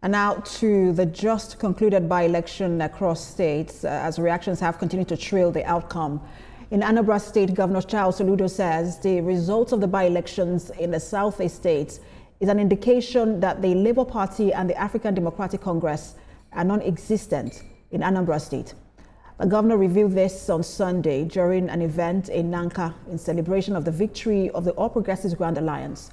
And now to the just concluded by-election across states, as reactions have continued to trail the outcome. In Anambra State, Governor Charles Soludo says the results of the by-elections in the southeast states is an indication that the Labour Party and the African Democratic Congress are non-existent in Anambra State. The governor revealed this on Sunday during an event in Nanka in celebration of the victory of the All Progressives Grand Alliance.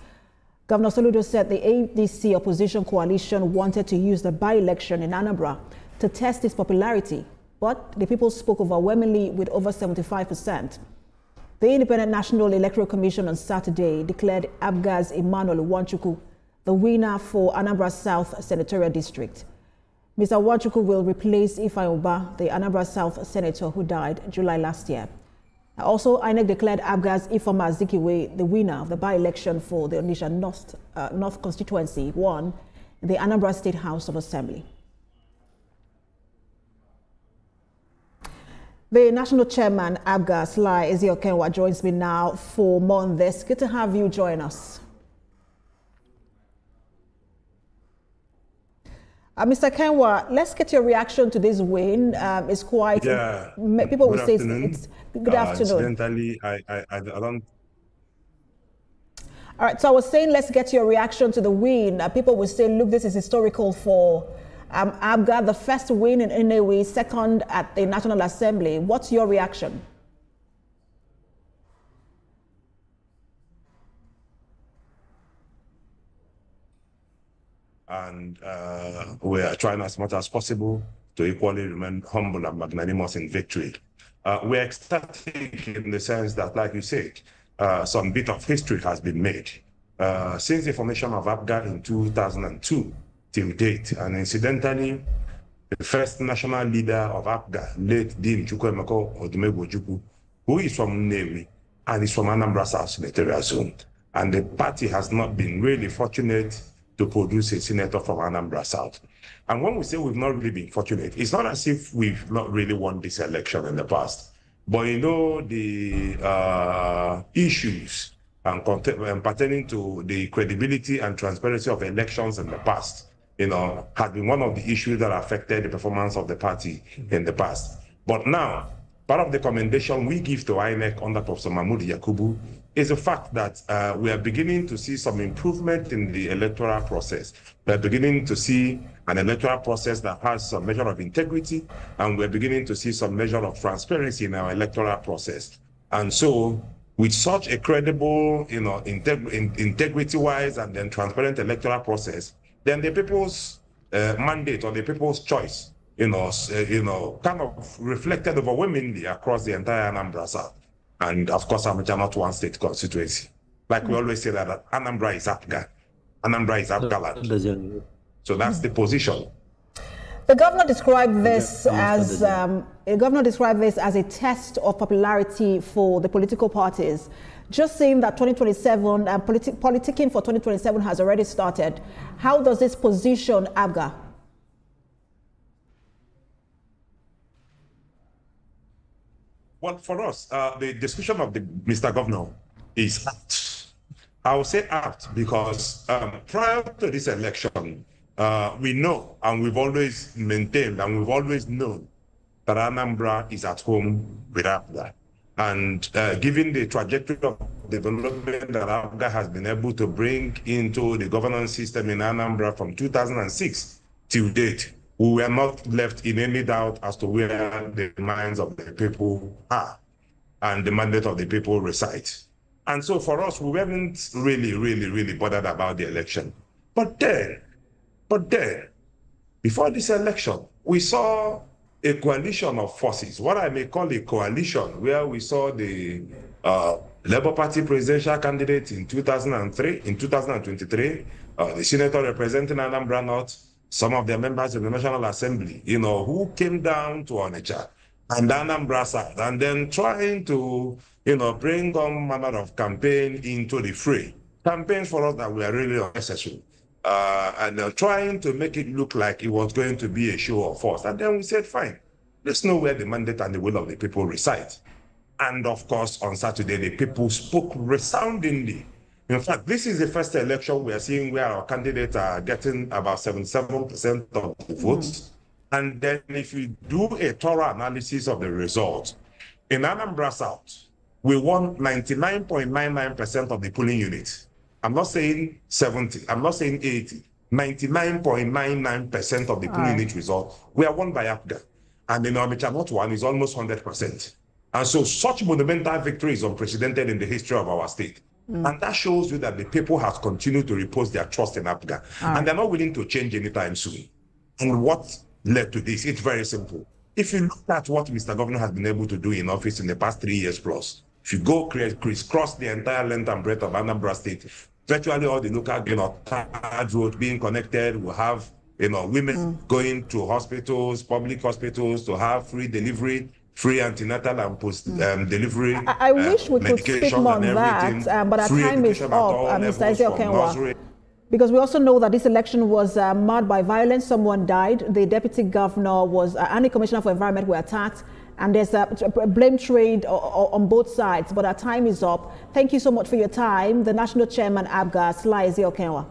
Governor Soludo said the ADC opposition coalition wanted to use the by-election in Anambra to test its popularity, but the people spoke overwhelmingly with over 75%. The Independent National Electoral Commission on Saturday declared Abga's Emmanuel Wanchukwu the winner for Anambra South Senatorial District. Mr. Wanchukwu will replace Ifeanyi Ubah, the Anambra South Senator who died July last year. Also, INEC declared Abga's Ifeoma Azikiwe the winner of the by-election for the Onitsha North Constituency 1 in the Anambra State House of Assembly. The National Chairman, Abga Sly Eziokenwa, joins me now for more on this. Good to have you join us. Mr. Kenwa, let's get your reaction to this win. It's quite, people will say it's good afternoon. Incidentally, I don't. All right, so I was saying, let's get your reaction to the win. People will say, look, this is historical for Abga, the first win in Nnewi, second at the National Assembly. What's your reaction? And we are trying as much as possible to equally remain humble and magnanimous in victory. We're ecstatic in the sense that, like you said, some bit of history has been made. Since the formation of Abga in 2002 till date, and incidentally, the first national leader of Abga, late Dean Chukwuemeka Odumegwu, who is from Nnewi and is from Anambra South Senatorial Zone. And the party has not been really fortunate to produce a senator from Anambra South. And when we say we've not really been fortunate, it's not as if we've not really won this election in the past. But you know, the issues and pertaining to the credibility and transparency of elections in the past, you know, has been one of the issues that affected the performance of the party in the past. But now, part of the commendation we give to INEC under Professor Mahmood Yakubu is the fact that we are beginning to see some improvement in the electoral process. We're beginning to see an electoral process that has some measure of integrity, and we're beginning to see some measure of transparency in our electoral process. And so, with such a credible, you know, integrity-wise and then transparent electoral process, then the people's mandate or the people's choice, kind of reflected overwhelmingly across the entire Anambra South. And of course, I'm not one state constituency. Like we always say that Anambra is Abga. Anambra is Abga land. So that's the position. The governor described this as a test of popularity for the political parties. Just saying that 2027 politicking for 2027 has already started. How does this position Abga? Well, for us, the discussion of the Mr. Governor is apt. I will say apt because prior to this election, we know and we've always maintained and we've always known that Anambra is at home with Abga. And given the trajectory of development that Abga has been able to bring into the governance system in Anambra from 2006 till date, we were not left in any doubt as to where the minds of the people are and the mandate of the people resides. And so for us, we weren't really bothered about the election. But then, before this election, we saw a coalition of forces, what I may call a coalition, where we saw the Labour Party presidential candidate in 2023, the senator representing Anambra North, some of the members of the National Assembly, you know, who came down to Onitsha and Anambra South, and then trying to, you know, bring on manner of campaign into the fray. Campaigns for us that were really unnecessary. And trying to make it look like it was going to be a show of force. And then we said, fine, let's know where the mandate and the will of the people reside. And of course, on Saturday, the people spoke resoundingly In fact, this is the first election we are seeing where our candidates are getting about 77% of the votes. And then if you do a thorough analysis of the results, in Anambra South, we won 99.99% of the polling units. I'm not saying 70, I'm not saying 80. 99.99% of the polling unit result were won by APGA. And in Onitsha North one is almost 100%. And so such monumental victory is unprecedented in the history of our state. And that shows you that the people have continued to repose their trust in APGA. And they're not willing to change anytime soon. And what led to this? It's very simple. If you look at what Mr. Governor has been able to do in office in the past 3 years plus, if you go crisscross the entire length and breadth of Anambra State, virtually all the local, third roads being connected, we have, women going to hospitals, public hospitals, to have free delivery, free antenatal and post delivery. I wish we could speak more on that, but our time is up, Mr. Eze-Okenwa. Because we also know that this election was marred by violence. Someone died. The deputy governor and the commissioner for environment were attacked. And there's a blame trade on both sides. But our time is up. Thank you so much for your time. The national chairman, APGA, Eze-Okenwa.